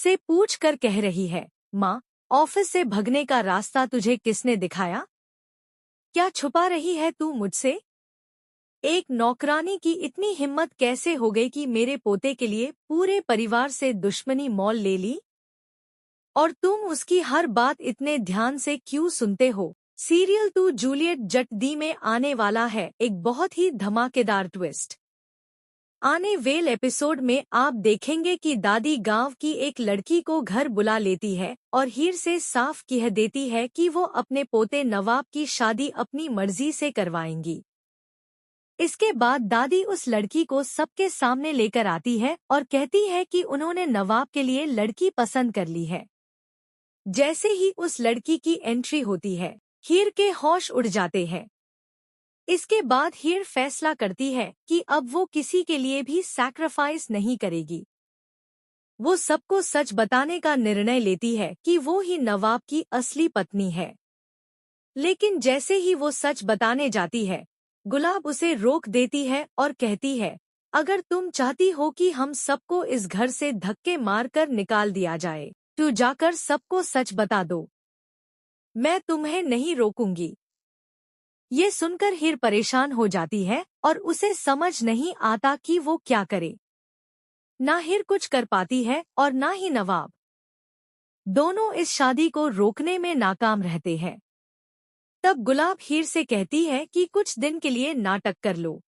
से पूछ कर कह रही है, माँ, ऑफिस से भगने का रास्ता तुझे किसने दिखाया? क्या छुपा रही है तू मुझसे? एक नौकरानी की इतनी हिम्मत कैसे हो गई कि मेरे पोते के लिए पूरे परिवार से दुश्मनी मोल ले ली? और तुम उसकी हर बात इतने ध्यान से क्यों सुनते हो? सीरियल टू जूलियट जट दी में आने वाला है एक बहुत ही धमाकेदार ट्विस्ट। आने वेल एपिसोड में आप देखेंगे कि दादी गांव की एक लड़की को घर बुला लेती है और हीर से साफ कह देती है कि वो अपने पोते नवाब की शादी अपनी मर्जी से करवाएंगी। इसके बाद दादी उस लड़की को सबके सामने लेकर आती है और कहती है कि उन्होंने नवाब के लिए लड़की पसंद कर ली है। जैसे ही उस लड़की की एंट्री होती है, हीर के होश उड़ जाते हैं। इसके बाद हीर फैसला करती है कि अब वो किसी के लिए भी सैक्रिफाइस नहीं करेगी। वो सबको सच बताने का निर्णय लेती है कि वो ही नवाब की असली पत्नी है। लेकिन जैसे ही वो सच बताने जाती है, गुलाब उसे रोक देती है और कहती है, अगर तुम चाहती हो कि हम सबको इस घर से धक्के मारकर निकाल दिया जाए, तो जाकर सबको सच बता दो। मैं तुम्हें नहीं रोकूंगी। ये सुनकर हीर परेशान हो जाती है और उसे समझ नहीं आता कि वो क्या करे। ना हीर कुछ कर पाती है और ना ही नवाब। दोनों इस शादी को रोकने में नाकाम रहते हैं। तब गुलाब हीर से कहती है कि कुछ दिन के लिए नाटक कर लो।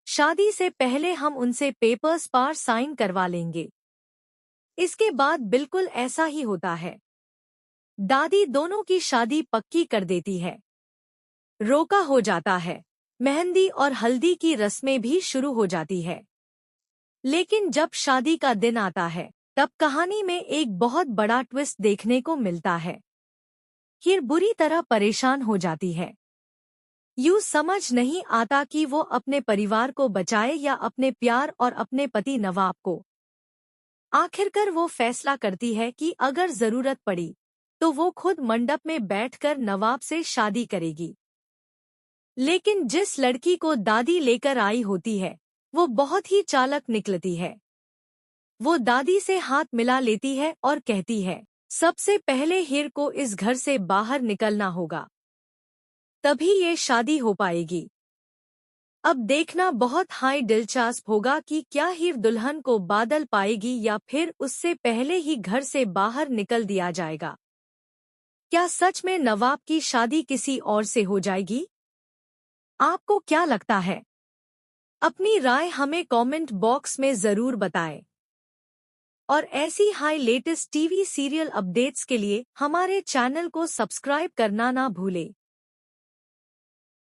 शादी से पहले हम उनसे पेपर्स पर साइन करवा लेंगे। इसके बाद बिल्कुल ऐसा ही होता है। दादी दोनों की शादी पक्की कर देती है। रोका हो जाता है। मेहंदी और हल्दी की रस्में भी शुरू हो जाती है। लेकिन जब शादी का दिन आता है, तब कहानी में एक बहुत बड़ा ट्विस्ट देखने को मिलता है। हीर बुरी तरह परेशान हो जाती है। यूं समझ नहीं आता कि वो अपने परिवार को बचाए या अपने प्यार और अपने पति नवाब को। आखिरकार वो फैसला करती है कि अगर जरूरत पड़ी, तो वो खुद मंडप में बैठकर नवाब से शादी करेगी। लेकिन जिस लड़की को दादी लेकर आई होती है, वो बहुत ही चालाक निकलती है। वो दादी से हाथ मिला लेती है और कहती है, सबसे पहले हीर को इस घर से बाहर निकलना होगा, तभी ये शादी हो पाएगी। अब देखना बहुत हाई दिलचस्प होगा कि क्या हीर दुल्हन को बादल पाएगी या फिर उससे पहले ही घर से बाहर निकल दिया जाएगा। क्या सच में नवाब की शादी किसी और से हो जाएगी? आपको क्या लगता है? अपनी राय हमें कमेंट बॉक्स में जरूर बताएं। और ऐसी high latest TV serial updates के लिए हमारे चैनल को सब्सक्राइब करना ना भूलें।